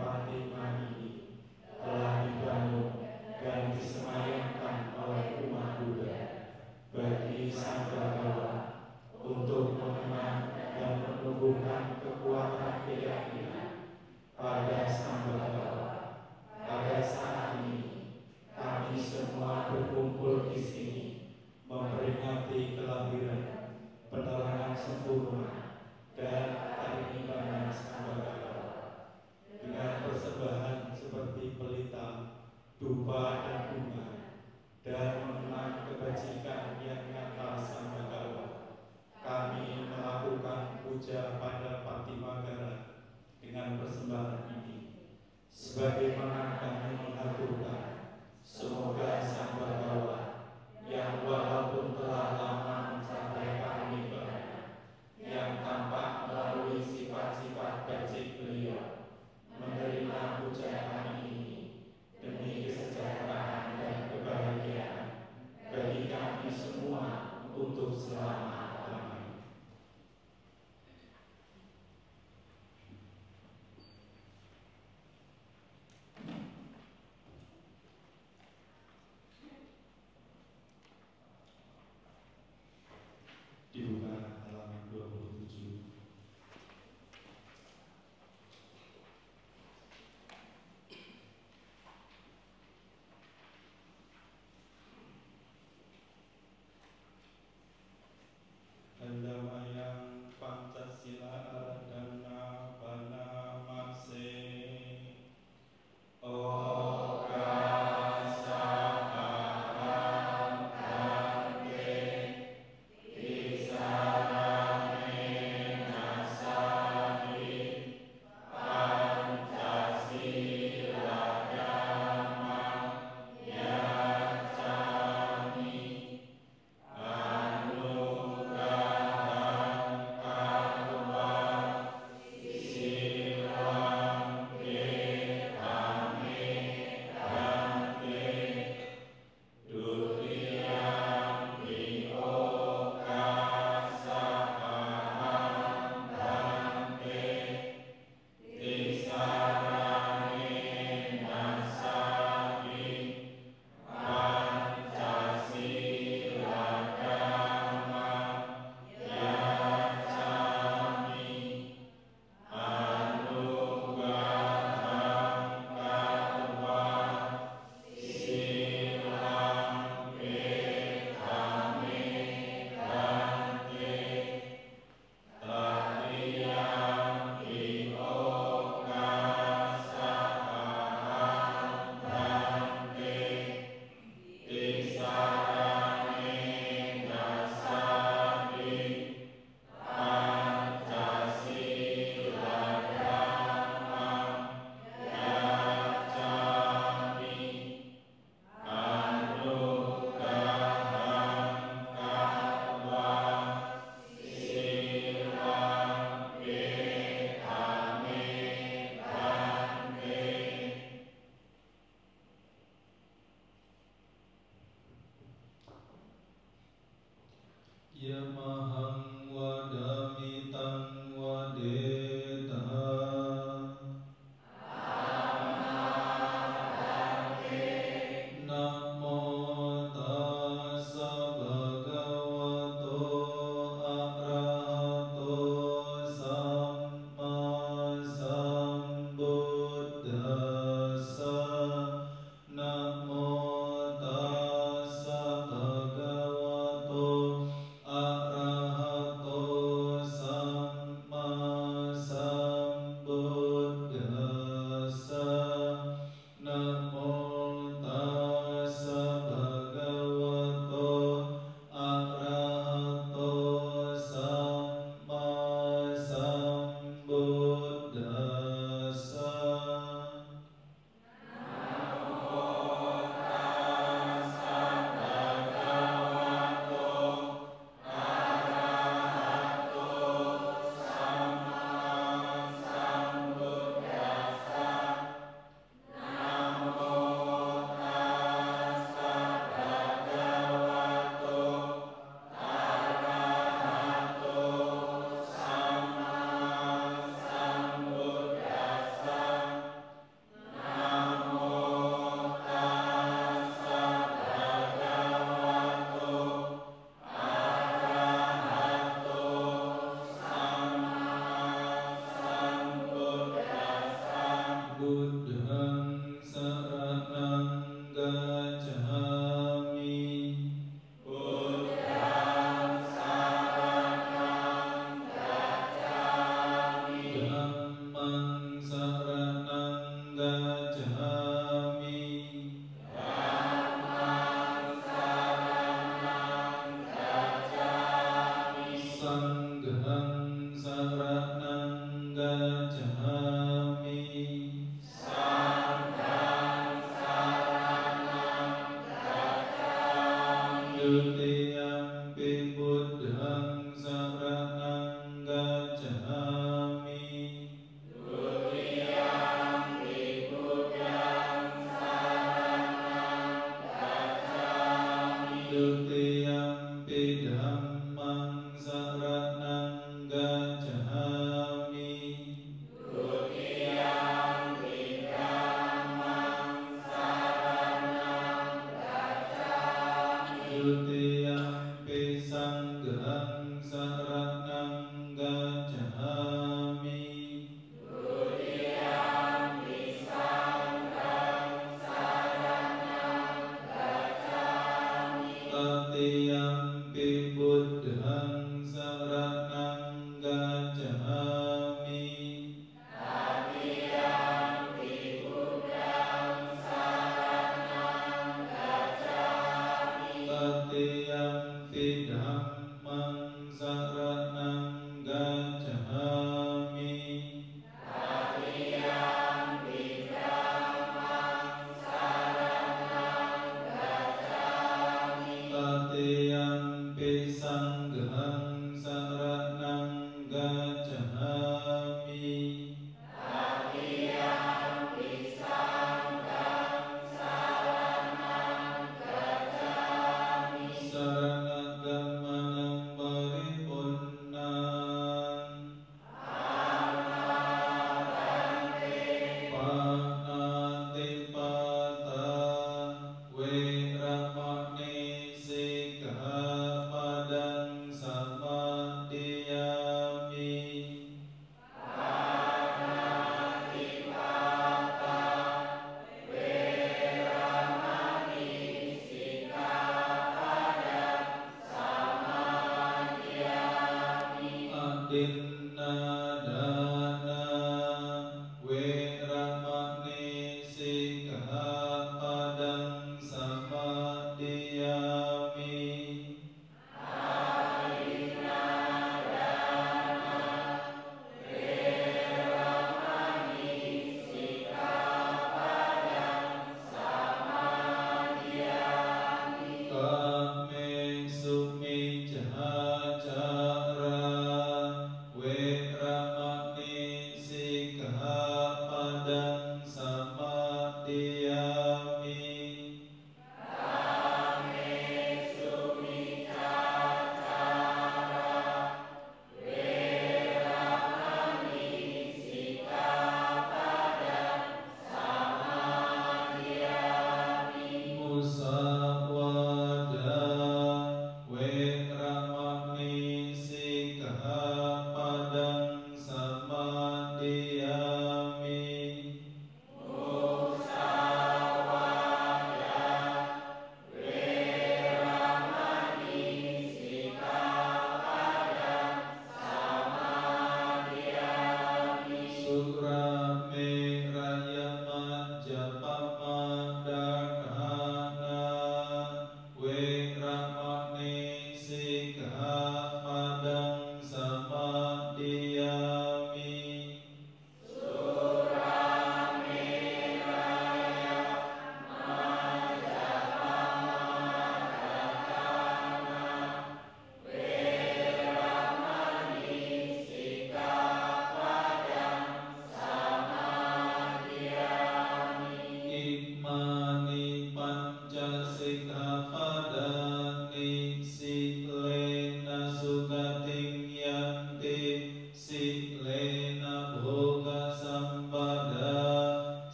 Fatimah ini telah dibangun dan disemayamkan oleh umat Buddha bagi Sang Bhagawa untuk mengenang dan menumbuhkan kekuatan keyakinan pada Sang Bhagawa. Pada saat ini, kami semua berkumpul di sini memperingati kelahiran, penerangan sempurna, dan parinibana Sang Bhagawa dengan persembahan seperti pelita, dupa, dan bunga, dan mengenang kebajikan yang nyata Sang Bhagawa. Kami melakukan puja pada Patimagara dengan persembahan ini, sebagaimana kami mengaturkan, semoga Sang Bhagawa yang walaupun telah lama mencapai parinibbana, yang tampak melalui sifat-sifat bajik beliau, menerima puja kami ini demi kesejahteraan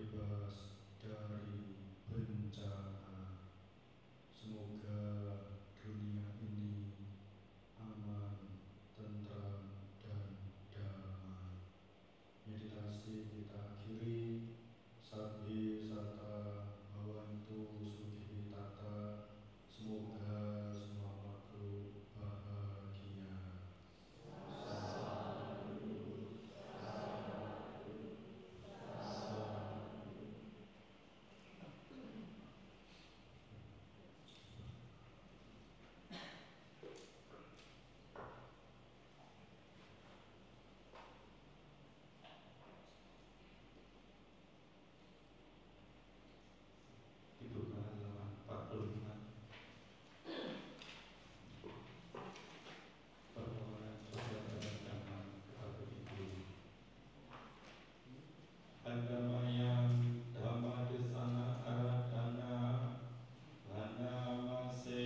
bebas dari bencana. Semoga dunia ini aman, tentram, dan damai. Meditasi kita akhiri. Sabhi sata bhavantu sukhi tata. Semoga semua makhluk bahagia. Dibuka halaman 45. Permohonan saudara damai kepada Ibu. Andamayang Dhamma Desana Aradhana Hana Mase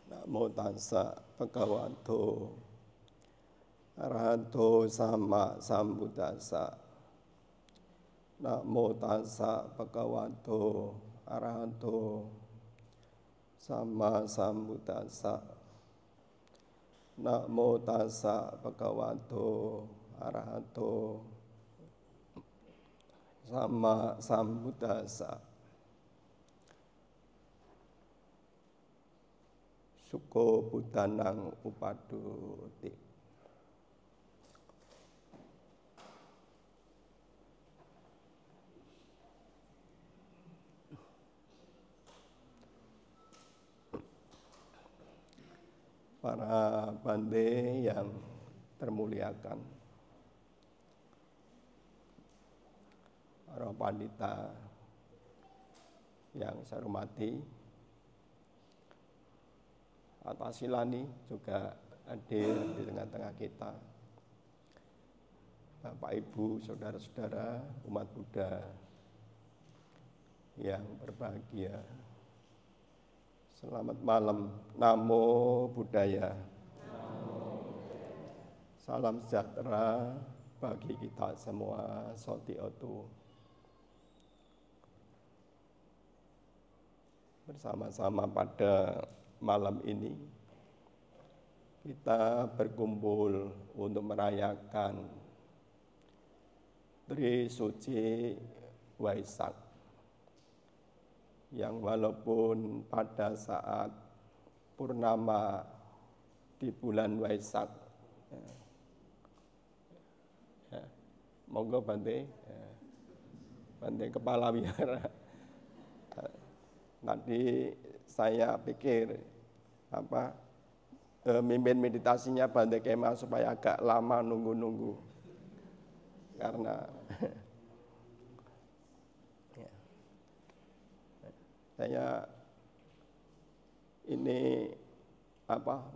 Namo tassa bhagavato arahato sama sambuddhassa. Namo tassa bhagavato arahato sama sambuddhassa. Namo tassa bhagavato arahato sama sambuddhassa. Suko Buddhanang upaduti. Para bande yang termuliakan, para pandita yang saya hormati, Atasilani juga hadir di tengah-tengah kita. Bapak Ibu, saudara-saudara umat Buddha yang berbahagia. Selamat malam. Namo Buddhaya. Salam sejahtera bagi kita semua. Sotiotu. Bersama-sama pada malam ini kita berkumpul untuk merayakan Tri Suci Waisak, yang walaupun pada saat purnama di bulan Waisak, monggo Bante, Bante Kepala Wihara. Tadi saya pikir mimpin meditasinya Bante Kema supaya agak lama nunggu-nunggu, karena Saya ini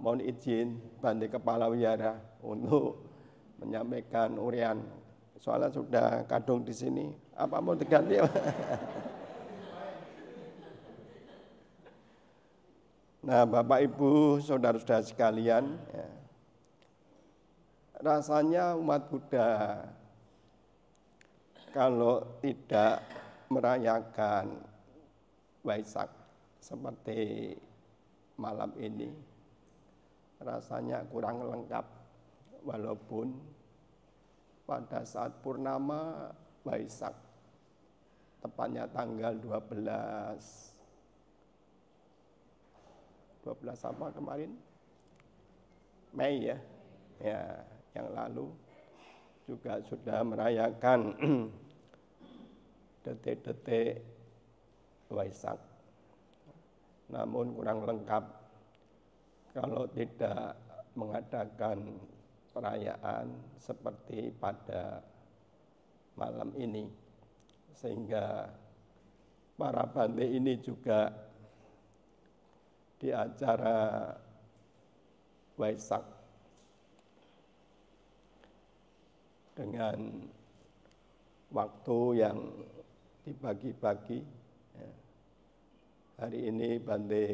mohon izin Bante Kepala Wihara untuk menyampaikan urian. Soalnya sudah kadung di sini. Apa mau diganti? Nah, Bapak Ibu, saudara-saudara sekalian, ya, rasanya umat Buddha kalau tidak merayakan Waisak seperti malam ini, rasanya kurang lengkap. Walaupun pada saat purnama Waisak, tepatnya tanggal 12 apa kemarin? Mei ya, yang lalu juga sudah merayakan detik-detik Waisak. Namun kurang lengkap kalau tidak mengadakan perayaan seperti pada malam ini. Sehingga para bante ini juga di acara Waisak dengan waktu yang dibagi-bagi. Hari ini Bante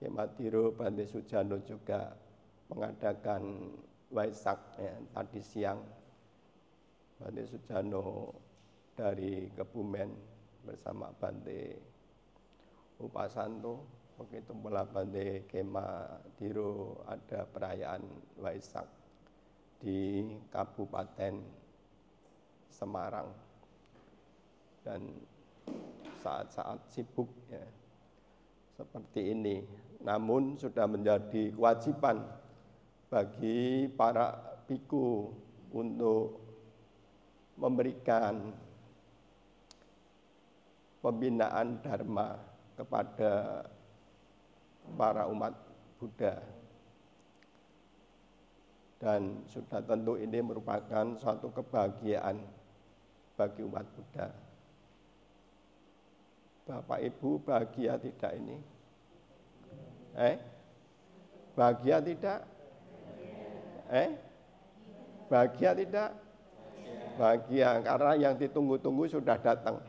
Kematiro, Bante Sujano juga mengadakan Waisak tadi siang. Bante Sujano dari Kebumen bersama Bante Upasanto, begitu pula Bante Kematiro ada perayaan Waisak di Kabupaten Semarang. Dan saat-saat sibuk ya, seperti ini, namun sudah menjadi kewajiban bagi para biku untuk memberikan pembinaan dharma kepada para umat Buddha. Dan sudah tentu ini merupakan suatu kebahagiaan bagi umat Buddha. Bapak Ibu bahagia tidak ini? Bahagia tidak? Bahagia tidak? Bahagia, karena yang ditunggu-tunggu sudah datang.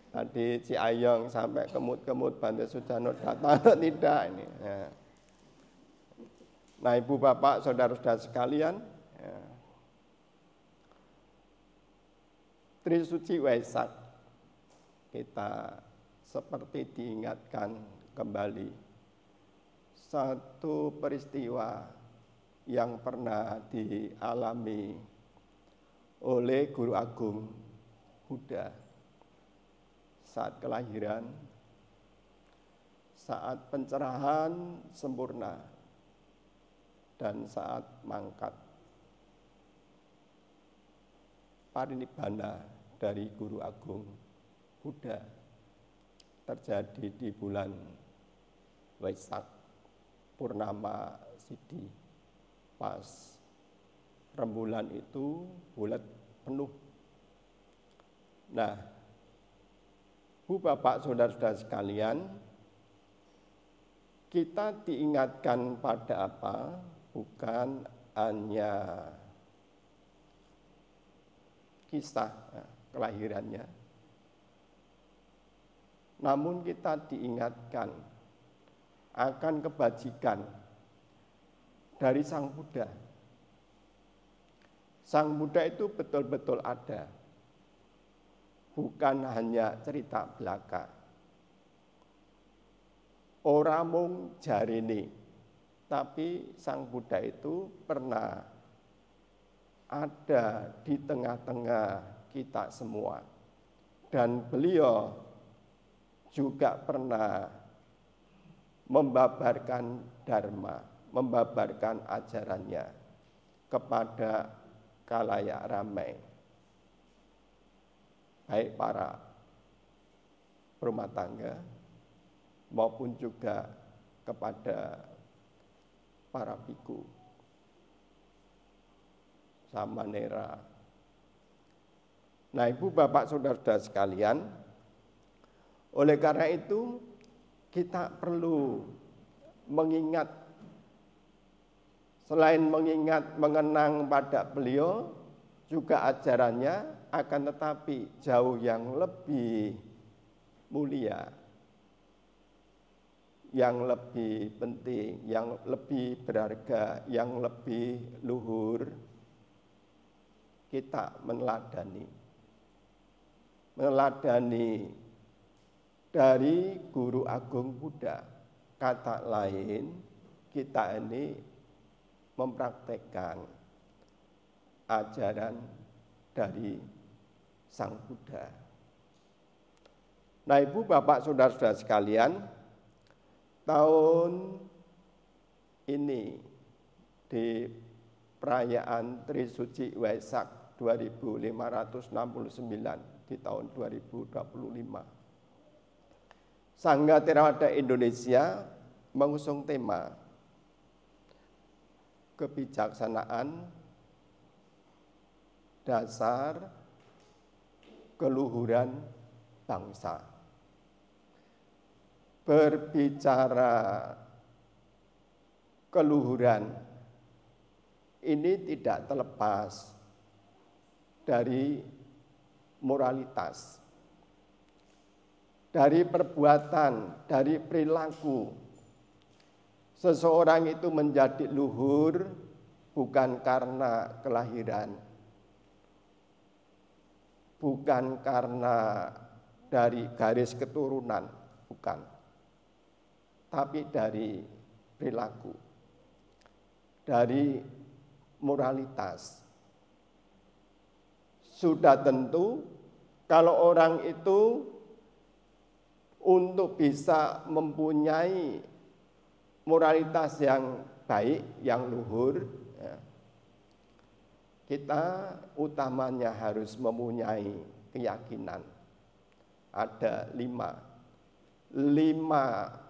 Tadi Ci Ayong sampai kemut-kemut Bante Sujano datang atau tidak ini. Nah, Ibu Bapak, saudara-saudara sekalian, Trisuci Waisak kita seperti diingatkan kembali satu peristiwa yang pernah dialami oleh Guru Agung Buddha saat kelahiran, saat pencerahan sempurna, dan saat mangkat parinibbana dari Guru Agung Buddha terjadi di bulan Waisak Purnama Sidi. Pas rembulan itu bulat penuh. Nah, Bu Bapak Saudara-saudara sekalian, kita diingatkan pada apa? Bukan hanya kisah kelahirannya, namun kita diingatkan akan kebajikan dari Sang Buddha. Sang Buddha itu betul-betul ada, bukan hanya cerita belaka. Ora mung jarene, tapi Sang Buddha itu pernah ada di tengah-tengah kita semua. Dan beliau juga pernah membabarkan dharma, membabarkan ajarannya kepada khalayak ramai, baik para rumah tangga maupun juga kepada para biku, samanera, Nah, Ibu, Bapak, Saudara-saudara sekalian, oleh karena itu kita perlu mengingat, selain mengingat, mengenang pada beliau, juga ajarannya, akan tetapi jauh yang lebih mulia, yang lebih penting, yang lebih berharga, yang lebih luhur, kita meneladani dari Guru Agung Buddha. Kata lain, kita ini mempraktekkan ajaran dari Sang Buddha. Nah, Ibu, Bapak, Saudara-saudara sekalian, tahun ini di perayaan Trisuci Waisak 2569 di tahun 2025, Sangga Theravada Indonesia mengusung tema kebijaksanaan dasar keluhuran bangsa. Berbicara keluhuran ini tidak terlepas dari moralitas, dari perbuatan, dari perilaku. Seseorang itu menjadi luhur bukan karena kelahiran, bukan karena dari garis keturunan, bukan, tapi dari perilaku, dari moralitas. Sudah tentu kalau orang itu untuk bisa mempunyai moralitas yang baik, yang luhur, ya, kita utamanya harus mempunyai keyakinan. Ada lima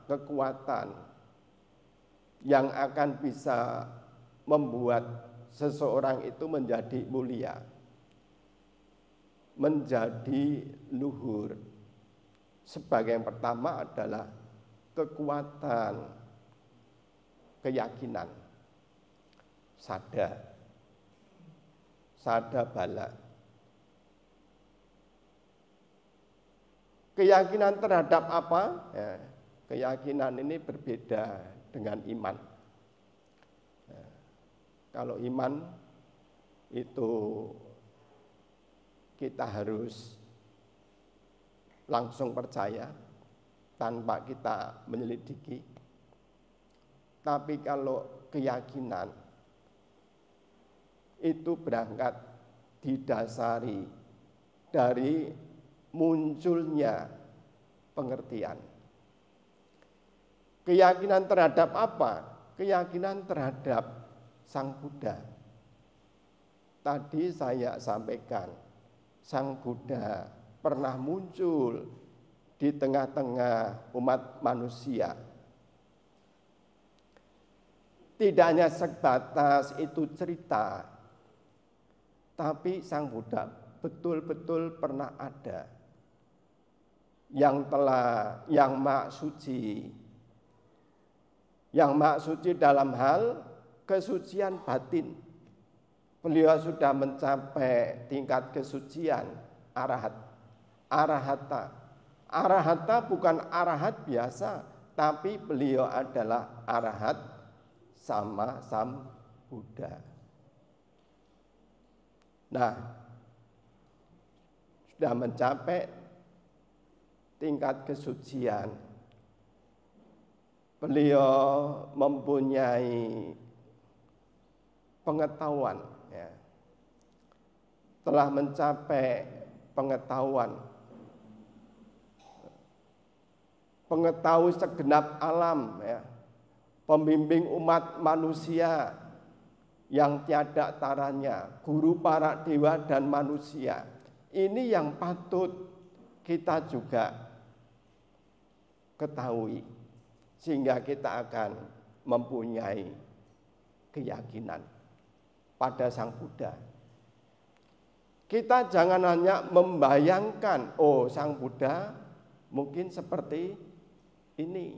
kekuatan yang akan bisa membuat seseorang itu menjadi mulia, menjadi luhur. Sebagai yang pertama adalah kekuatan keyakinan, sada bala. Keyakinan terhadap apa? Ya, keyakinan ini berbeda dengan iman. Ya, kalau iman itu kita harus langsung percaya tanpa kita menyelidiki. Tapi kalau keyakinan itu berangkat didasari dari munculnya pengertian. Keyakinan terhadap apa? Keyakinan terhadap Sang Buddha. Tadi saya sampaikan, Sang Buddha pernah muncul di tengah-tengah umat manusia. Tidak hanya sebatas itu cerita, tapi Sang Buddha betul-betul pernah ada, yang maha suci, dalam hal kesucian batin. Beliau sudah mencapai tingkat kesucian arahata. Arahata bukan arahat biasa, tapi beliau adalah arahat sama Sang Buddha. Nah, sudah mencapai tingkat kesucian. Beliau mempunyai pengetahuan, ya. Telah mencapai pengetahui segenap alam, ya. Pembimbing umat manusia yang tiada taranya, guru para dewa dan manusia. Ini yang patut kita juga ketahui, sehingga kita akan mempunyai keyakinan pada Sang Buddha. Kita jangan hanya membayangkan, oh Sang Buddha mungkin seperti ini.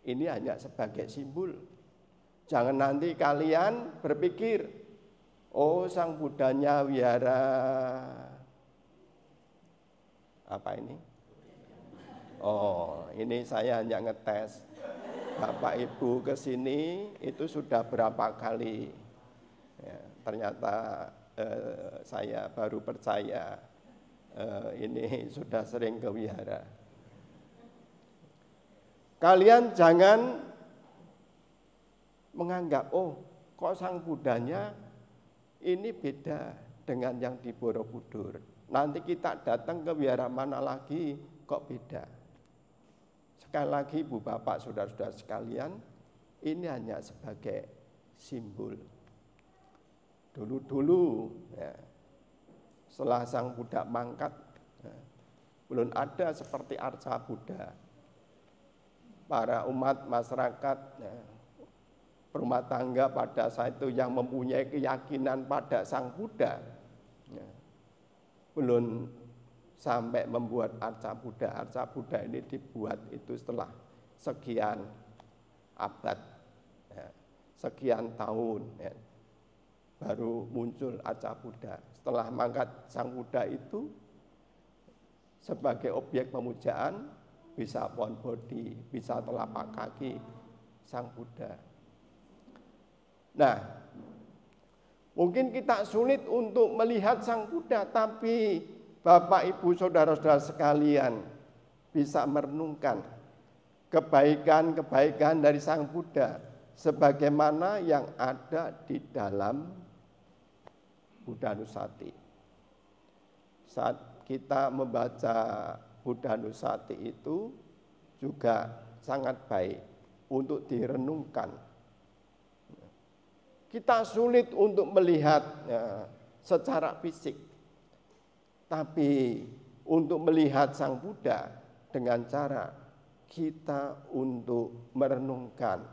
Ini hanya sebagai simbol. Jangan nanti kalian berpikir, oh Sang Buddhanya wihara apa ini? Oh, ini saya hanya ngetes. Bapak Ibu ke sini itu sudah berapa kali? Ya, ternyata saya baru percaya ini sudah sering ke wihara. Kalian jangan menganggap, oh kok Sang Buddhanya ini beda dengan yang di Borobudur. Nanti kita datang ke wihara mana lagi, kok beda. Sekali lagi Bu Bapak Saudara-saudara sekalian, ini hanya sebagai simbol. Dulu-dulu ya, setelah Sang Buddha mangkat, ya, belum ada seperti Arca Buddha. Para umat masyarakat ya, rumah tangga pada saat itu yang mempunyai keyakinan pada Sang Buddha ya, belum sampai membuat Arca Buddha. Arca Buddha ini dibuat itu setelah sekian abad, ya, sekian tahun, ya, baru muncul Arca Buddha. Setelah mangkat Sang Buddha itu sebagai objek pemujaan, bisa pohon bodhi, bisa telapak kaki Sang Buddha. Nah, mungkin kita sulit untuk melihat Sang Buddha, tapi Bapak Ibu Saudara-saudara sekalian bisa merenungkan kebaikan-kebaikan dari Sang Buddha sebagaimana yang ada di dalam Buddhanusati. Saat kita membaca Buddhanusati itu juga sangat baik untuk direnungkan. Kita sulit untuk melihat ya, secara fisik. Tapi untuk melihat Sang Buddha dengan cara kita untuk merenungkan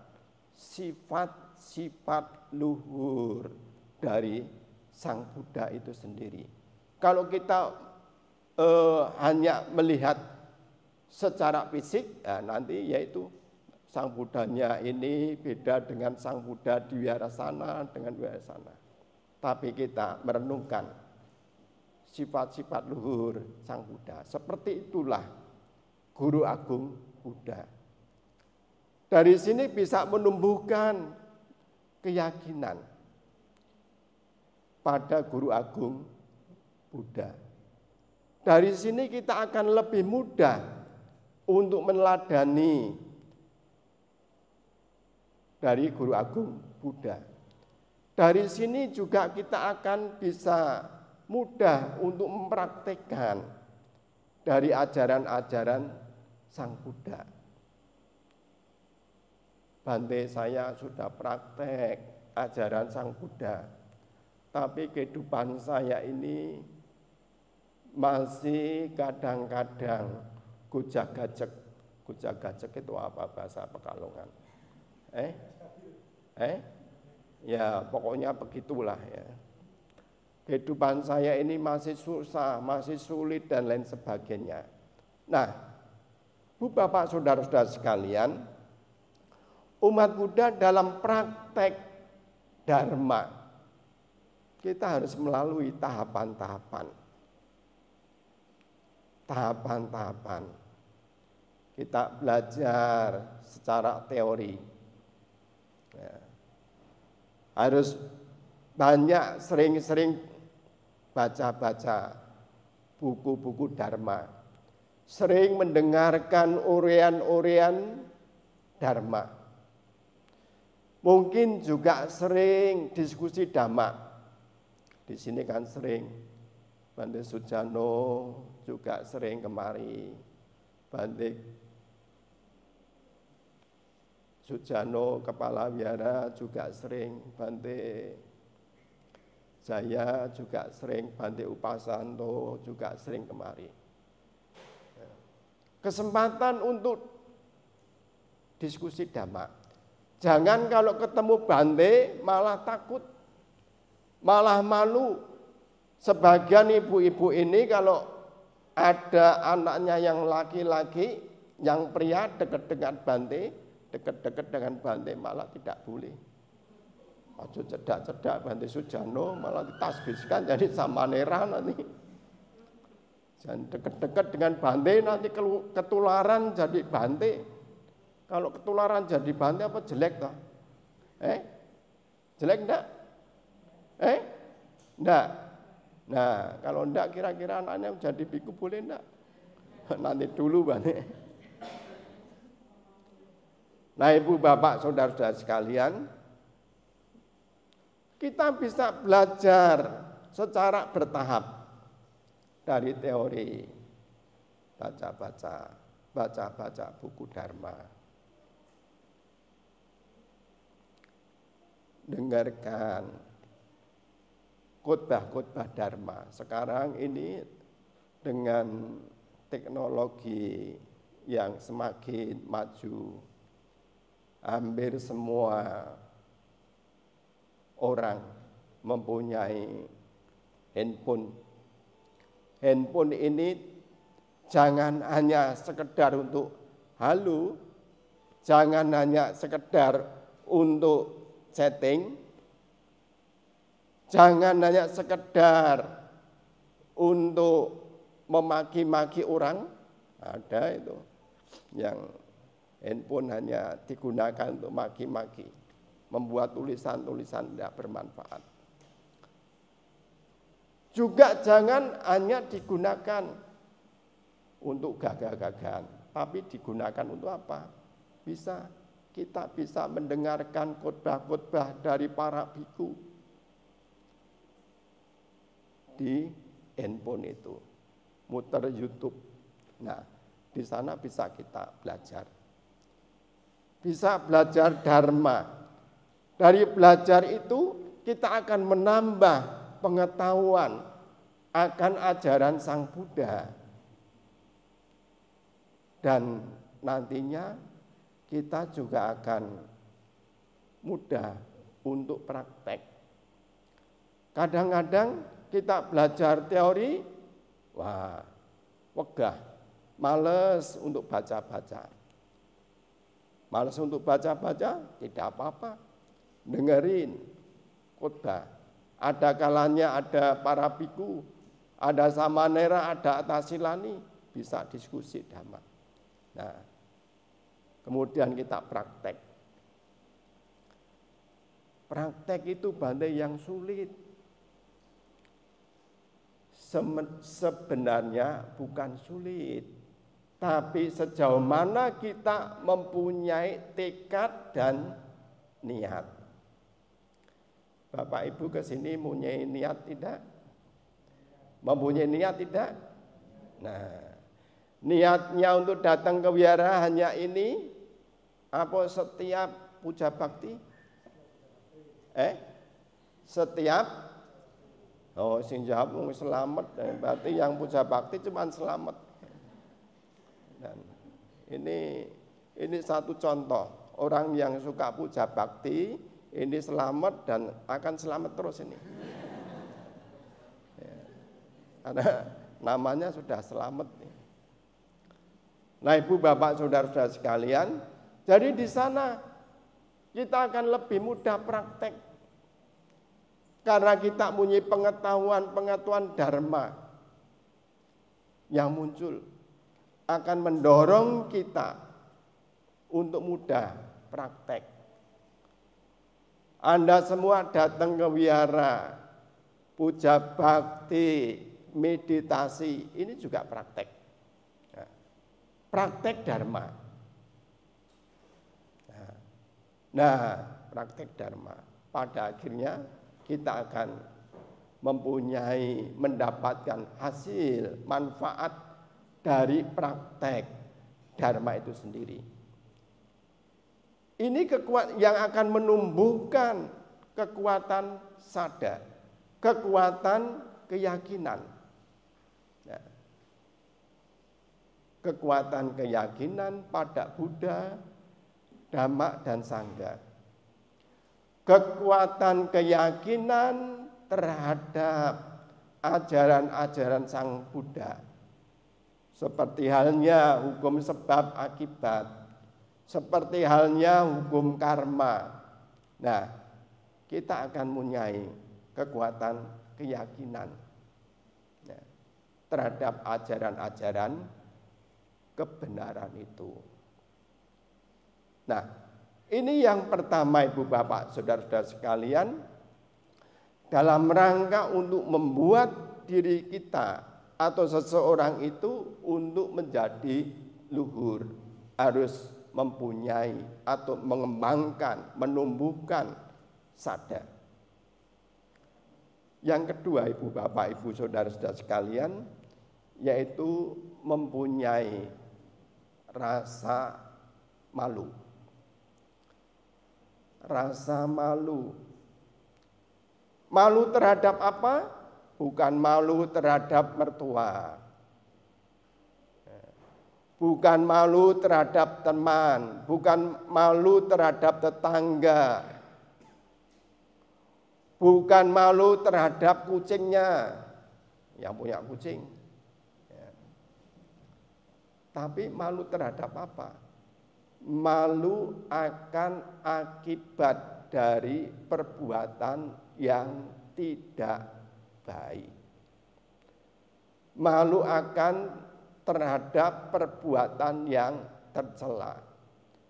sifat-sifat luhur dari Sang Buddha itu sendiri. Kalau kita hanya melihat secara fisik, nah nanti yaitu Sang Buddhanya ini beda dengan Sang Buddha di wihara sana dengan wihara sana. Tapi kita merenungkan sifat-sifat luhur Sang Buddha. Seperti itulah Guru Agung Buddha. Dari sini bisa menumbuhkan keyakinan pada Guru Agung Buddha. Dari sini kita akan lebih mudah untuk meneladani dari Guru Agung Buddha. Dari sini juga kita akan bisa mudah untuk mempraktekkan dari ajaran-ajaran Sang Buddha. Bante saya sudah praktek ajaran Sang Buddha, tapi kehidupan saya ini masih kadang-kadang gujag-gajeg. Gujag-gajeg itu apa bahasa Pekalongan? Ya pokoknya begitulah ya. Kehidupan saya ini masih susah, masih sulit dan lain sebagainya. Nah, Bu Bapak Saudara-saudara sekalian, umat Buddha dalam praktek dharma, kita harus melalui tahapan-tahapan. Tahapan-tahapan. Kita belajar secara teori. Ya. Harus banyak sering-sering baca-baca buku-buku dharma, sering mendengarkan urean-urean dharma, mungkin juga sering diskusi dhamma. Di sini kan sering Bante Sujano juga sering kemari, Bante Sujano Kepala Wihara juga sering, Bante Jaya juga sering, Bante Upasanto juga sering kemari. Kesempatan untuk diskusi dhamma. Jangan kalau ketemu Bante malah takut, malah malu. Sebagian ibu-ibu ini kalau ada anaknya yang laki-laki, yang pria dekat dengan Bante malah tidak boleh. Ojo cedak-cedak Bante Sujano malah ditasbihkan jadi samanera nanti. Jangan dekat-dekat dengan Bante nanti ketularan jadi Bante. Kalau ketularan jadi Bante apa jelek toh? Jelek enggak? Enggak. Nah, kalau enggak kira-kira anaknya jadi biku boleh enggak? Nanti dulu Bante. Nah, Ibu Bapak Saudara-saudara sekalian, kita bisa belajar secara bertahap dari teori, baca-baca buku Dharma, dengarkan khotbah-khotbah Dharma. Sekarang ini dengan teknologi yang semakin maju, hampir semua orang mempunyai handphone. Handphone ini jangan hanya sekedar untuk halo, jangan hanya sekedar untuk chatting, jangan hanya sekedar untuk memaki-maki orang. Ada itu yang handphone hanya digunakan untuk maki-maki, membuat tulisan-tulisan tidak bermanfaat. Juga jangan hanya digunakan untuk gagah-gagahan, tapi digunakan untuk apa? Kita bisa mendengarkan khotbah-khotbah dari para biku di handphone itu, muter YouTube. Nah, di sana bisa kita belajar. Bisa belajar Dharma. Dari belajar itu kita akan menambah pengetahuan akan ajaran Sang Buddha. Dan nantinya kita juga akan mudah untuk praktek. Kadang-kadang kita belajar teori, wegah, males untuk baca-baca. Males untuk baca-baca, tidak apa-apa. Dengerin khotbah. Ada kalanya ada para biku, ada samanera, ada atasilani, bisa diskusi Dhamma. Nah, kemudian kita praktek. Praktek itu Bante yang sulit. Sebenarnya bukan sulit, tapi sejauh mana kita mempunyai tekad dan niat. Bapak Ibu ke sini mempunyai niat tidak? Mempunyai niat tidak? Nah, niatnya untuk datang ke wihara hanya ini apa setiap puja bakti? Setiap sing jawab selamat, berarti yang puja bakti cuma selamat. Dan ini satu contoh orang yang suka puja bakti ini selamat dan akan selamat terus ini. Ya, karena namanya sudah selamat. Nah, Ibu Bapak Saudara-saudara sekalian, jadi di sana kita akan lebih mudah praktek. Karena kita punya pengetahuan Dharma yang muncul akan mendorong kita untuk mudah praktek. Anda semua datang ke wihara, puja bakti, meditasi, ini juga praktek. Praktek Dharma. Nah, praktek Dharma. Pada akhirnya kita akan mendapatkan hasil, manfaat dari praktek Dharma itu sendiri. Ini kekuatan yang akan menumbuhkan kekuatan sadar, kekuatan keyakinan. Nah, kekuatan keyakinan pada Buddha, Dhamma, dan Sangha. Kekuatan keyakinan terhadap ajaran-ajaran Sang Buddha. Seperti halnya hukum sebab akibat, seperti halnya hukum karma. Nah, kita akan mempunyai kekuatan keyakinan terhadap ajaran-ajaran kebenaran itu. Nah, ini yang pertama Ibu Bapak Saudara-saudara sekalian, dalam rangka untuk membuat diri kita atau seseorang itu untuk menjadi luhur, harus mempunyai atau mengembangkan, menumbuhkan sadar. Yang kedua Ibu Bapak Ibu Saudara-saudara sekalian, yaitu mempunyai rasa malu. Rasa malu. Malu terhadap apa? Bukan malu terhadap mertua. Bukan malu terhadap teman, bukan malu terhadap tetangga. Bukan malu terhadap kucingnya, yang punya kucing. Tapi malu terhadap apa? Malu akan akibat dari perbuatan yang tidak baik. Malu akan terhadap perbuatan yang tercela.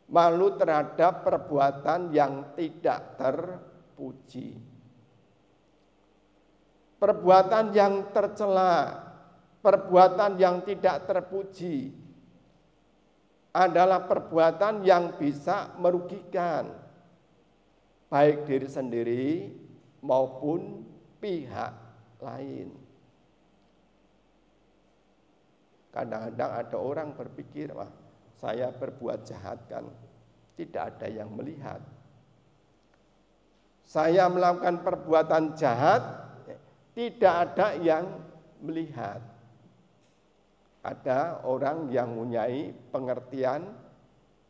Malu terhadap perbuatan yang tidak terpuji. Perbuatan yang tercela, perbuatan yang tidak terpuji adalah perbuatan yang bisa merugikan baik diri sendiri maupun pihak lain. Kadang-kadang ada orang berpikir, wah, saya berbuat jahat kan tidak ada yang melihat. Saya melakukan perbuatan jahat tidak ada yang melihat. Ada orang yang mempunyai pengertian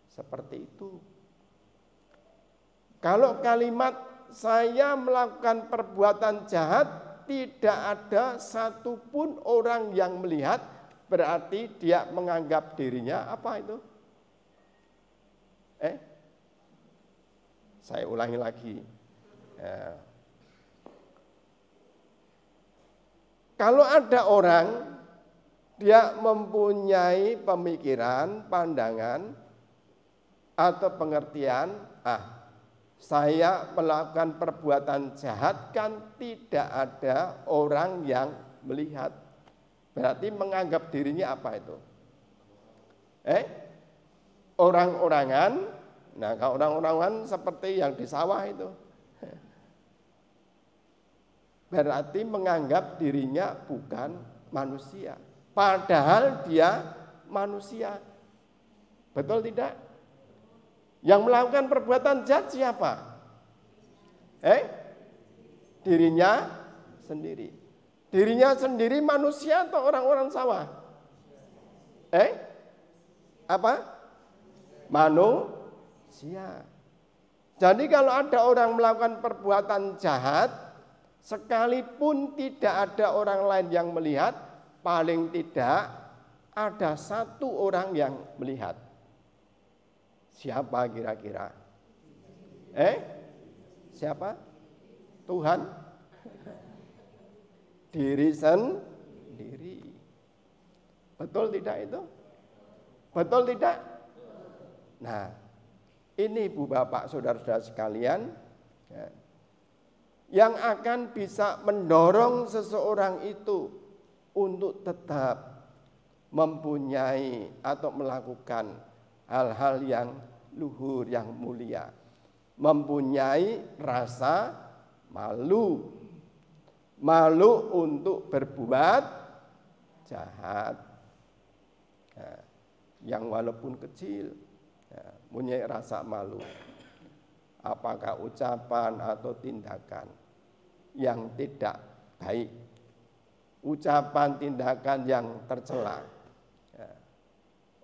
seperti itu. Kalau kalimat saya melakukan perbuatan jahat tidak ada satupun orang yang melihat, berarti dia menganggap dirinya apa itu? Saya ulangi lagi. Kalau ada orang dia mempunyai pemikiran, pandangan atau pengertian, saya melakukan perbuatan jahat kan tidak ada orang yang melihat. Berarti menganggap dirinya apa itu? Orang-orangan. Nah, kalau orang-orangan seperti yang di sawah itu. Berarti menganggap dirinya bukan manusia. Padahal dia manusia. Betul tidak? Yang melakukan perbuatan jahat siapa? Dirinya sendiri. Dirinya sendiri manusia atau orang-orang sawah? Apa? Manusia. Jadi kalau ada orang melakukan perbuatan jahat, sekalipun tidak ada orang lain yang melihat, paling tidak ada satu orang yang melihat. Siapa kira-kira? Siapa? Tuhan. Diri sendiri. Betul tidak itu? Betul tidak? Nah, ini Ibu Bapak Saudara-saudara sekalian, yang akan bisa mendorong seseorang itu untuk tetap mempunyai atau melakukan hal-hal yang luhur, yang mulia. Mempunyai rasa malu. Malu untuk berbuat jahat. Yang walaupun kecil, mempunyai rasa malu. Apakah ucapan atau tindakan yang tidak baik. Ucapan, tindakan yang tercela.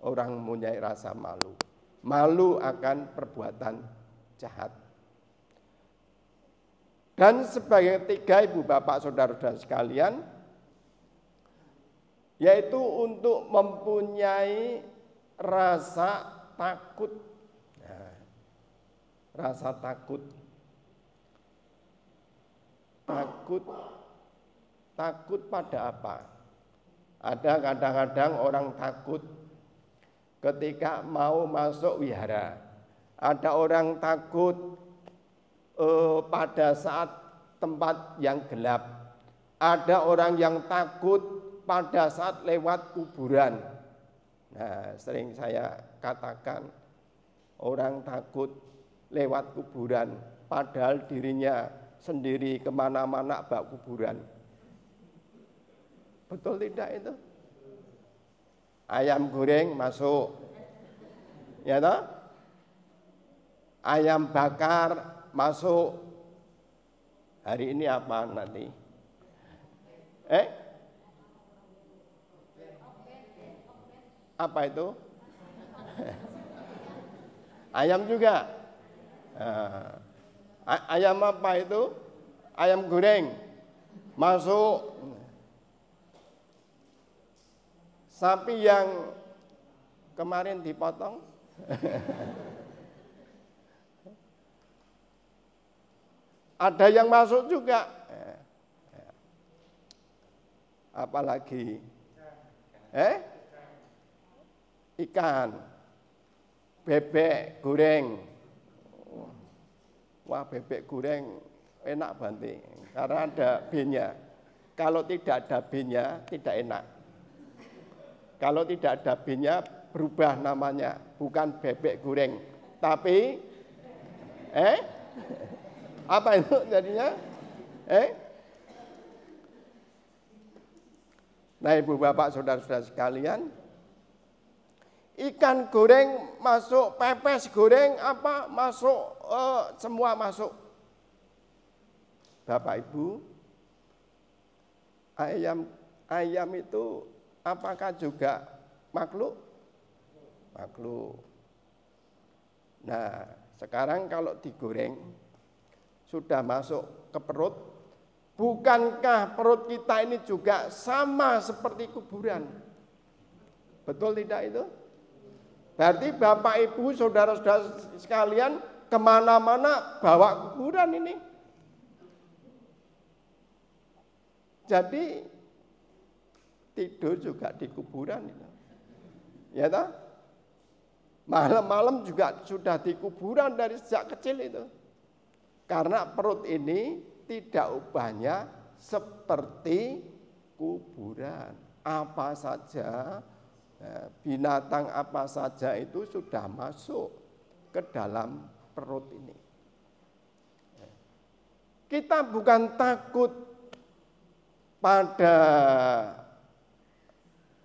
Orang mempunyai rasa malu. Malu akan perbuatan jahat. Dan sebagai ketiga Ibu Bapak Saudara-saudara sekalian, yaitu untuk mempunyai rasa takut. Nah, rasa takut. Takut pada apa? Ada kadang-kadang orang takut ketika mau masuk wihara. Ada orang takut pada saat tempat yang gelap. Ada orang yang takut pada saat lewat kuburan. Nah, sering saya katakan orang takut lewat kuburan, padahal dirinya sendiri kemana-mana bak kuburan. Betul tidak itu? Ayam goreng masuk, ya toh? Ayam bakar masuk. Hari ini apa nanti? Apa itu? Ayam juga. Ayam apa itu? Ayam goreng masuk. Sapi yang kemarin dipotong. Ada yang masuk juga. Apalagi? Ikan. Bebek goreng. Wah, bebek goreng enak banget. Karena ada B-nya. Kalau tidak ada B-nya, tidak enak. Kalau tidak ada B-nya, berubah namanya. Bukan bebek goreng. Tapi, apa itu jadinya? Nah, ibu bapak saudara-saudara sekalian, ikan goreng masuk, pepes goreng apa masuk, semua masuk. Bapak ibu, ayam itu apakah juga makhluk? Makhluk. Nah, sekarang kalau digoreng sudah masuk ke perut, bukankah perut kita ini juga sama seperti kuburan? Betul tidak itu? Berarti Bapak Ibu saudara-saudara sekalian kemana-mana bawa kuburan ini. Jadi tidur juga di kuburan itu. Ya toh? Malam-malam juga sudah di kuburan dari sejak kecil itu. Karena perut ini tidak ubahnya seperti kuburan. Apa saja, binatang apa saja itu sudah masuk ke dalam perut ini. Kita bukan takut pada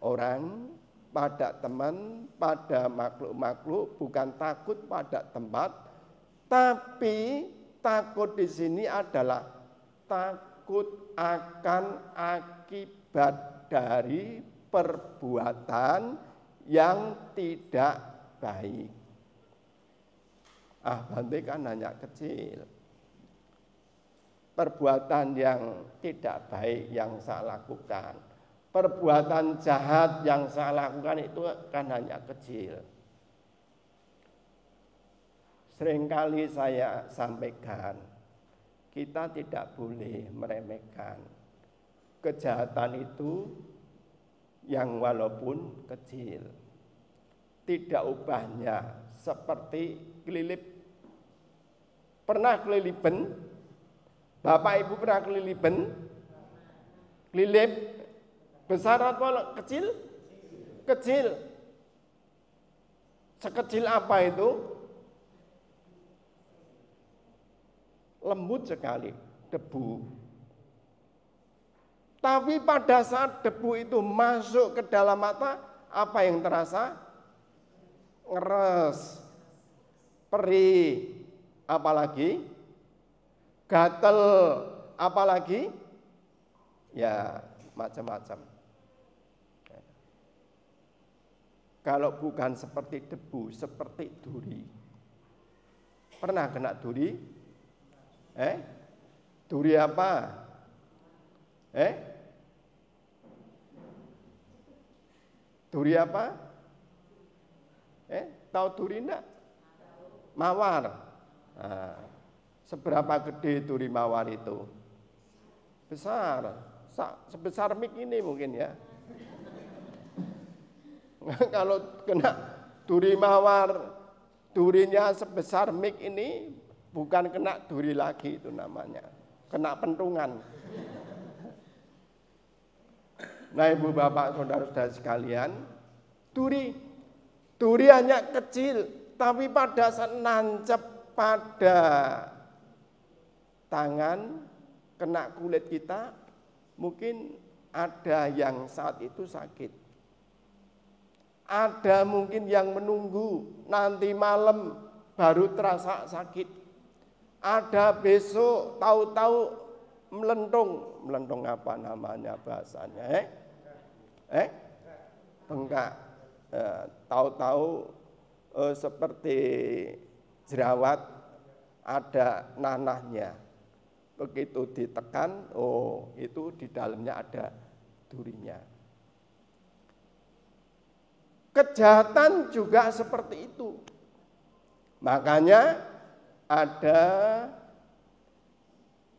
orang, pada teman, pada makhluk-makhluk, bukan takut pada tempat, tapi takut di sini adalah takut akan akibat dari perbuatan yang tidak baik. Bante kan hanya kecil. Perbuatan yang tidak baik yang saya lakukan, perbuatan jahat yang saya lakukan itu kan hanya kecil. Seringkali saya sampaikan, kita tidak boleh meremehkan kejahatan itu yang walaupun kecil. Tidak ubahnya seperti kelilip. Pernah kelilipan? Bapak Ibu pernah kelilipan? Kelilip besar atau kecil? Kecil. Sekecil apa itu? Lembut sekali, debu. Tapi pada saat debu itu masuk ke dalam mata, apa yang terasa? Ngeres, perih, apalagi gatel, apalagi ya macam-macam. Kalau bukan seperti debu, seperti duri. Pernah kena duri? Duri apa? Duri apa? Tahu duri enggak? Mawar. Nah, seberapa gede duri mawar itu? Besar. Sebesar mik ini mungkin ya. Kalau kena duri mawar, durinya sebesar mik ini bukan kena duri lagi itu namanya. Kena pentungan. Nah, Ibu Bapak Saudara-saudara sekalian, duri hanya kecil, tapi pada saat nancep pada tangan, kena kulit kita, mungkin ada yang saat itu sakit. Ada mungkin yang menunggu nanti malam baru terasa sakit. Ada besok tahu-tahu melentung apa namanya bahasanya? Bengkak. Tahu-tahu seperti jerawat ada nanahnya. Begitu ditekan, oh itu di dalamnya ada durinya. Kejahatan juga seperti itu. Makanya ada,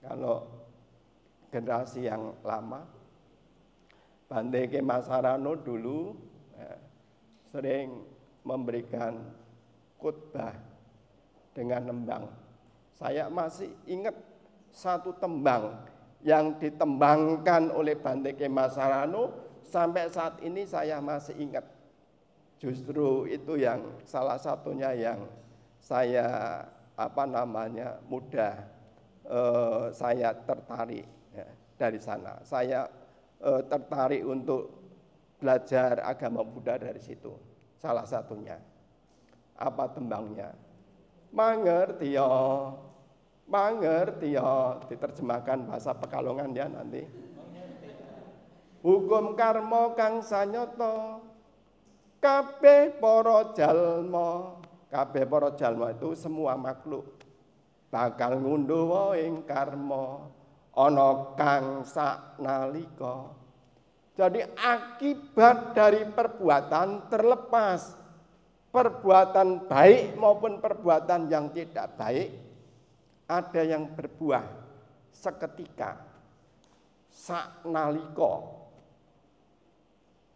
kalau generasi yang lama, Bante K. Masarano dulu sering memberikan khotbah dengan tembang. Saya masih ingat satu tembang yang ditembangkan oleh Bante K. Masarano, sampai saat ini saya masih ingat. Justru itu yang salah satunya yang saya mudah saya tertarik dari sana. Saya tertarik untuk belajar agama Buddha dari situ. Salah satunya. Apa tembangnya? Mangerti yo, diterjemahkan bahasa Pekalongan ya nanti. Hukum karma kang sanyata kabeh para jalma itu semua makhluk bakal ngunduh ing karma ana kang saknalika. Jadi akibat dari perbuatan terlepas perbuatan baik maupun perbuatan yang tidak baik, ada yang berbuah seketika saknalika.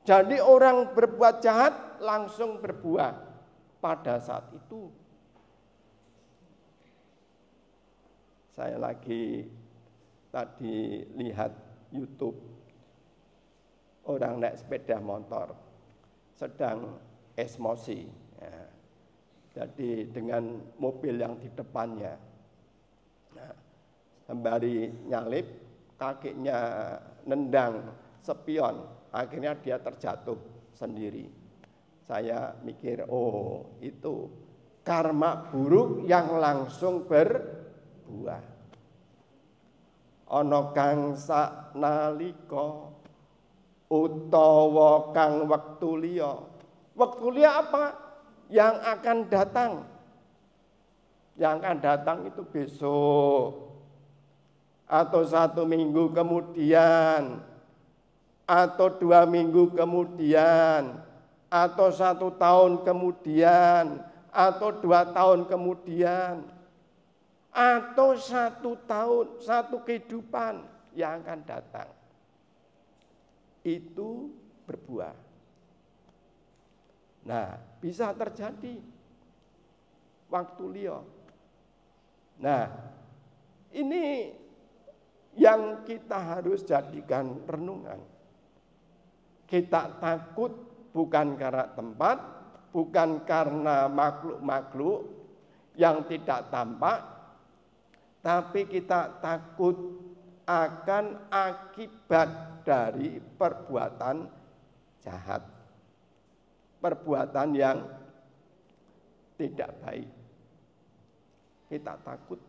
Jadi orang berbuat jahat langsung berbuah pada saat itu. Saya lagi tadi lihat YouTube, orang naik sepeda motor sedang emosi. Ya. Jadi dengan mobil yang di depannya, sembari nyalip, kakinya nendang spion. Akhirnya dia terjatuh sendiri. Saya mikir, oh itu karma buruk yang langsung berbuah. Ana kang saknalika utawa kang wektu liya. Wektu liya apa? Yang akan datang. Yang akan datang itu besok. Atau 1 minggu kemudian. Atau 2 minggu kemudian, atau 1 tahun kemudian, atau 2 tahun kemudian, atau 1 tahun, 1 kehidupan yang akan datang. Itu berbuah. Nah, bisa terjadi waktu liya. Nah, ini yang kita harus jadikan renungan. Kita takut bukan karena tempat, bukan karena makhluk-makhluk yang tidak tampak, tapi kita takut akan akibat dari perbuatan jahat, perbuatan yang tidak baik. Kita takut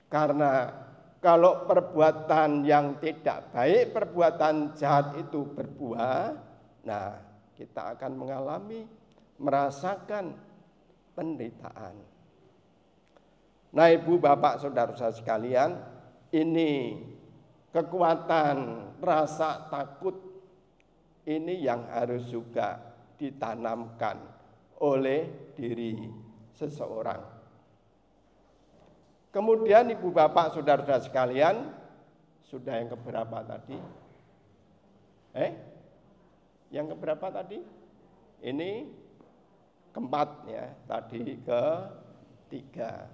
karena kalau perbuatan yang tidak baik, perbuatan jahat itu berbuah, nah kita akan merasakan penderitaan. Nah Ibu Bapak Saudara-saudara sekalian, ini kekuatan rasa takut ini yang harus juga ditanamkan oleh diri seseorang. Kemudian ibu bapak saudara-saudara sekalian, sudah yang keberapa tadi? Yang keberapa tadi? Ini keempat ya, tadi ketiga.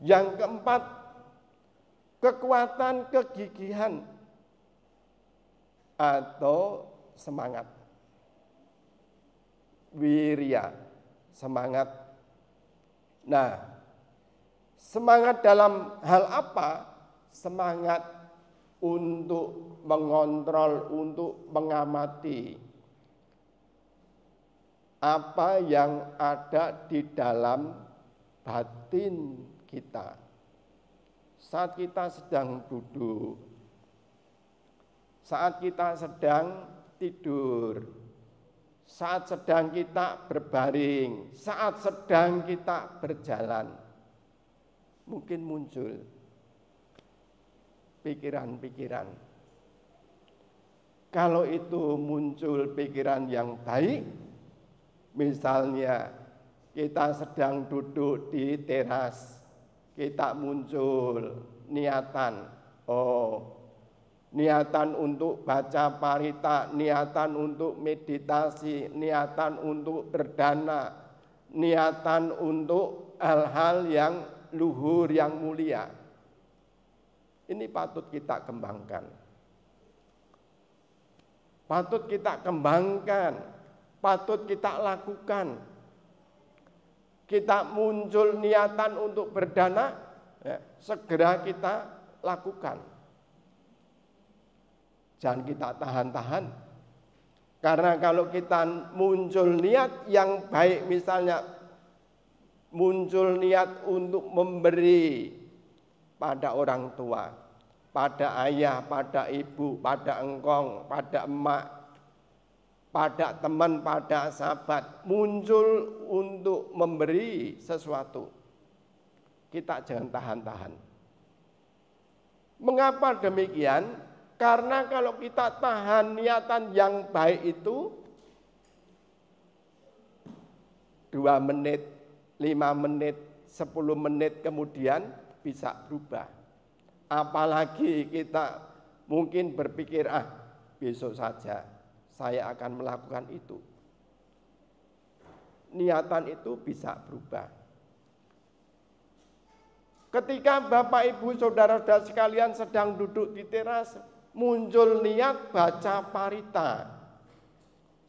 Yang keempat, kekuatan kegigihan atau semangat. Wirya, semangat. Nah, semangat dalam hal apa? Semangat untuk mengontrol, untuk mengamati apa yang ada di dalam batin kita. Saat kita sedang duduk, saat kita sedang tidur, saat sedang kita berbaring, saat sedang kita berjalan, mungkin muncul pikiran-pikiran. Kalau itu muncul pikiran yang baik, misalnya kita sedang duduk di teras, kita muncul niatan, niatan untuk baca parita, niatan untuk meditasi, niatan untuk berdana, niatan untuk hal-hal yang luhur, yang mulia. Ini patut kita kembangkan. Patut kita kembangkan, patut kita lakukan. Kita muncul niatan untuk berdana, ya, segera kita lakukan. Jangan kita tahan-tahan. Karena kalau kita muncul niat yang baik, misalnya muncul niat untuk memberi pada orang tua, pada ayah, pada ibu, pada engkong, pada emak, pada teman, pada sahabat, muncul untuk memberi sesuatu. Kita jangan tahan-tahan. Mengapa demikian? Karena kalau kita tahan niatan yang baik itu 2 menit, 5 menit, 10 menit kemudian bisa berubah. Apalagi kita mungkin berpikir, besok saja saya akan melakukan itu. Niatan itu bisa berubah. Ketika Bapak Ibu Saudara-saudara sekalian sedang duduk di teras, muncul niat baca parita,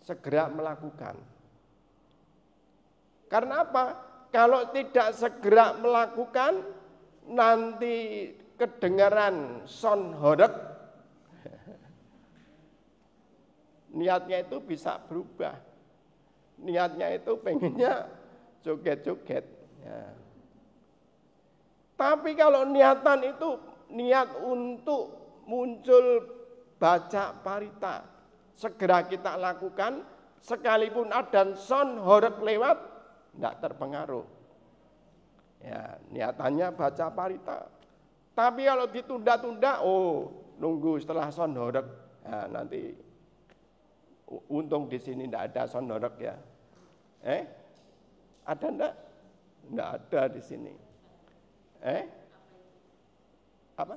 segera melakukan. Karena apa? Kalau tidak segera melakukan, nanti kedengaran sound horeg, niatnya itu bisa berubah. Niatnya itu pengennya joget-joget. Ya. Tapi kalau niatan itu niat untuk muncul baca parita, segera kita lakukan, sekalipun ada sound horeg lewat, tidak terpengaruh. Ya, niatannya baca parita. Tapi kalau ditunda-tunda, nunggu setelah sound horeg. Nah, nanti untung di sini tidak ada sound horeg ya. Ada enggak? Enggak ada di sini. Apa?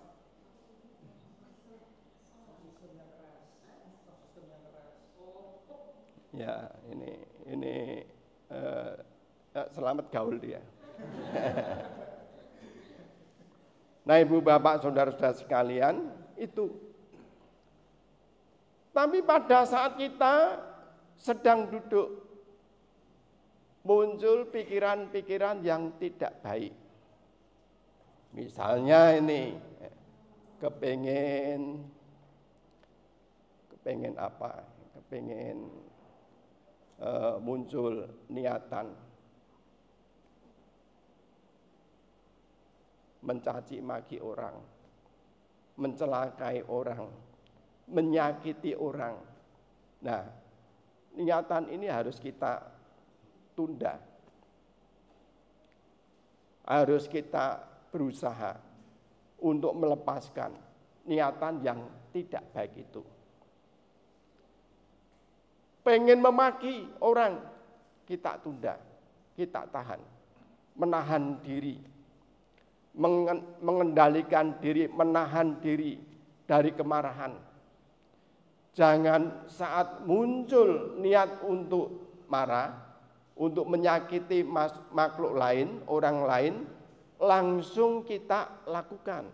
Ya, ini selamat gaul dia. Nah, ibu bapak saudara-saudara sekalian, itu. Tapi pada saat kita sedang duduk, muncul pikiran-pikiran yang tidak baik. Misalnya ini, kepengen apa? Kepengen muncul niatan mencaci maki orang, mencelakai orang, menyakiti orang. Nah, niatan ini harus kita tunda. Harus kita berusaha untuk melepaskan niatan yang tidak baik itu. pengen memaki orang, kita tunda, kita tahan, menahan diri, mengendalikan diri, menahan diri dari kemarahan. Jangan saat muncul niat untuk marah, untuk menyakiti makhluk lain, orang lain, langsung kita lakukan.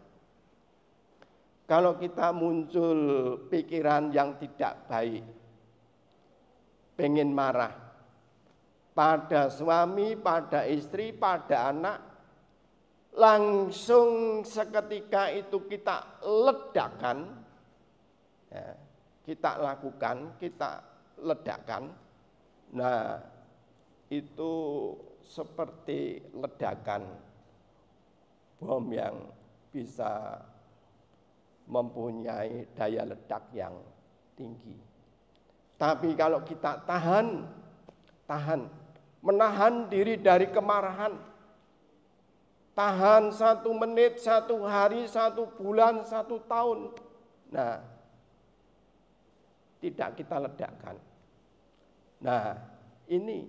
Kalau kita muncul pikiran yang tidak baik, pengen marah pada suami, pada istri, pada anak, langsung seketika itu kita ledakan, ya, kita lakukan, kita ledakan. Nah, itu seperti ledakan bom yang bisa mempunyai daya ledak yang tinggi. Tapi kalau kita tahan, menahan diri dari kemarahan, tahan 1 menit, 1 hari, 1 bulan, 1 tahun, nah, tidak kita ledakkan. Nah, ini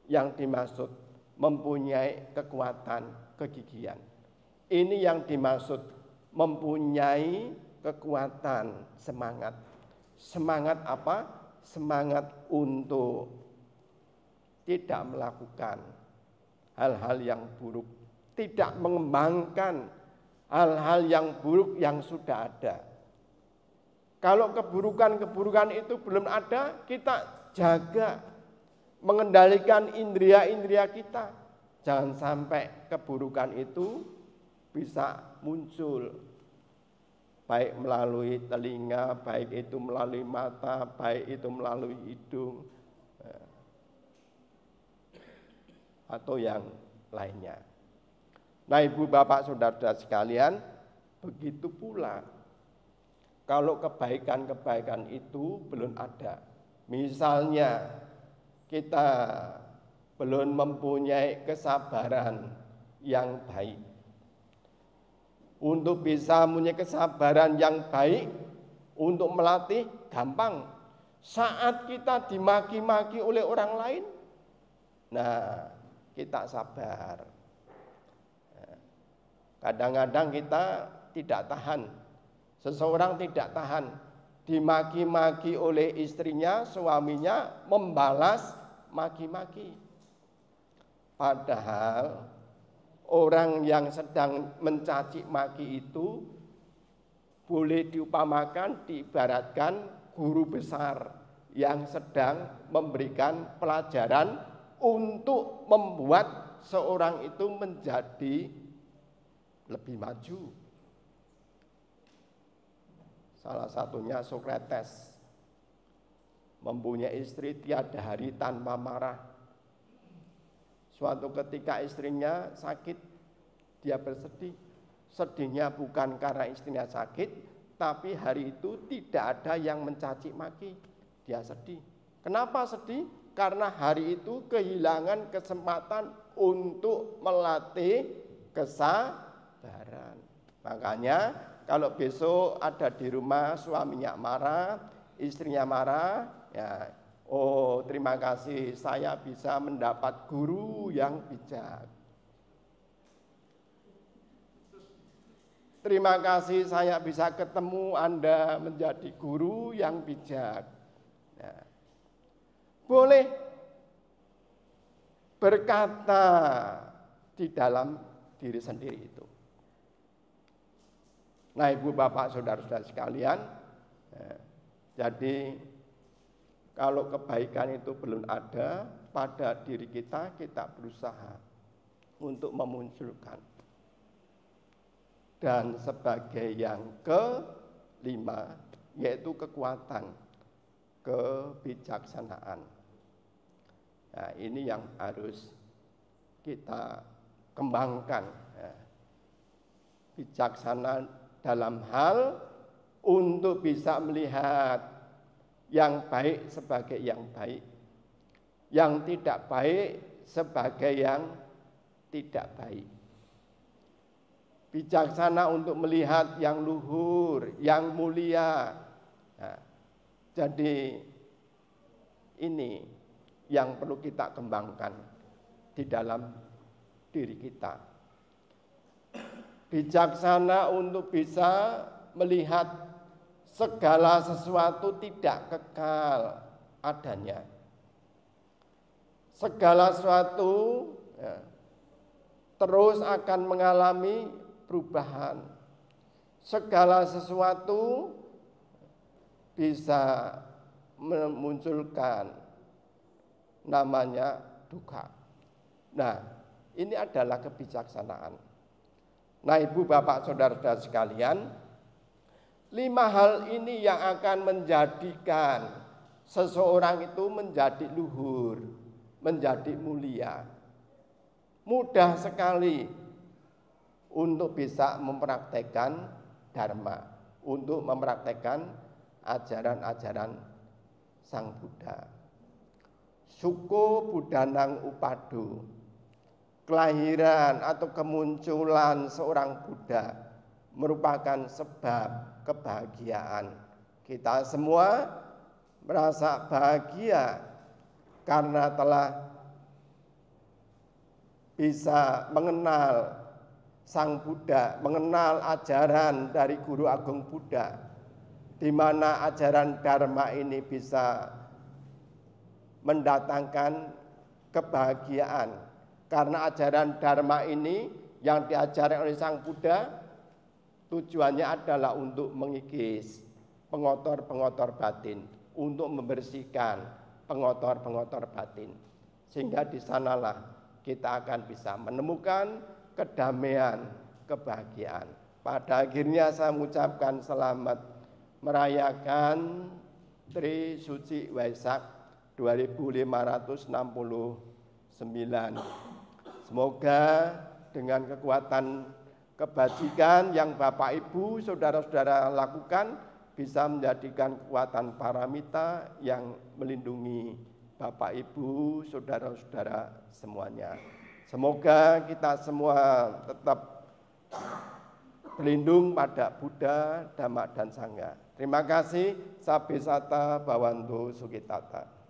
yang dimaksud mempunyai kekuatan kegigihan. Ini yang dimaksud mempunyai kekuatan semangat. Semangat apa? Semangat untuk tidak melakukan hal-hal yang buruk, tidak mengembangkan hal-hal yang buruk yang sudah ada. Kalau keburukan-keburukan itu belum ada, kita jaga, mengendalikan indria-indria kita. Jangan sampai keburukan itu bisa muncul, baik melalui telinga, baik itu melalui mata, baik itu melalui hidung, atau yang lainnya. Nah, ibu bapak saudara sekalian, begitu pula kalau kebaikan-kebaikan itu belum ada. Misalnya kita belum mempunyai kesabaran yang baik. Untuk bisa mempunyai kesabaran yang baik, untuk melatih gampang. Saat kita dimaki-maki oleh orang lain, nah, kita sabar. Kadang-kadang kita tidak tahan. Seseorang tidak tahan, dimaki-maki oleh istrinya, suaminya membalas maki-maki. Padahal orang yang sedang mencaci maki itu boleh diupamakan, diibaratkan guru besar yang sedang memberikan pelajaran untuk membuat seorang itu menjadi lebih maju. Salah satunya Sokrates, mempunyai istri tiada hari tanpa marah. Suatu ketika istrinya sakit, dia bersedih. Sedihnya bukan karena istrinya sakit, tapi hari itu tidak ada yang mencaci maki. Dia sedih. Kenapa sedih? Karena hari itu kehilangan kesempatan untuk melatih kesabaran. Makanya kalau besok ada di rumah suaminya marah, istrinya marah, ya, oh, terima kasih saya bisa mendapat guru yang bijak. Terima kasih saya bisa ketemu Anda menjadi guru yang bijak. Ya. Boleh berkata di dalam diri sendiri itu. Nah, ibu bapak saudara-saudara sekalian, ya, jadi kalau kebaikan itu belum ada pada diri kita, kita berusaha untuk memunculkan. Dan sebagai yang kelima, yaitu kekuatan kebijaksanaan. Nah, ini yang harus kita kembangkan. Ya. Bijaksana dalam hal untuk bisa melihat yang baik sebagai yang baik, yang tidak baik sebagai yang tidak baik. Bijaksana untuk melihat yang luhur, yang mulia. Nah, jadi ini yang perlu kita kembangkan di dalam diri kita. Bijaksana untuk bisa melihat segala sesuatu tidak kekal adanya. Segala sesuatu terus akan mengalami perubahan. Segala sesuatu bisa memunculkan namanya duka. Nah, ini adalah kebijaksanaan. Nah, Ibu, Bapak, Saudara-saudara sekalian, 5 hal ini yang akan menjadikan seseorang itu menjadi luhur, menjadi mulia. Mudah sekali untuk bisa mempraktekkan dharma, untuk mempraktekkan ajaran-ajaran Sang Buddha. Suko Buddhanang Upado, kelahiran atau kemunculan seorang Buddha merupakan sebab kebahagiaan. Kita semua merasa bahagia karena telah bisa mengenal Sang Buddha, mengenal ajaran dari Guru Agung Buddha, di mana ajaran Dharma ini bisa mendatangkan kebahagiaan. Karena ajaran Dharma ini yang diajarkan oleh Sang Buddha, tujuannya adalah untuk mengikis pengotor-pengotor batin, untuk membersihkan pengotor-pengotor batin. Sehingga di sanalah kita akan bisa menemukan kedamaian, kebahagiaan. Pada akhirnya saya mengucapkan selamat merayakan Tri Suci Waisak 2569. Semoga dengan kekuatan kebajikan yang Bapak Ibu, saudara-saudara lakukan bisa menjadikan kekuatan paramita yang melindungi Bapak Ibu, saudara-saudara semuanya. Semoga kita semua tetap berlindung pada Buddha, Dhamma, dan Sangha. Terima kasih. Sabbe Sata Bhawantu Sukitata.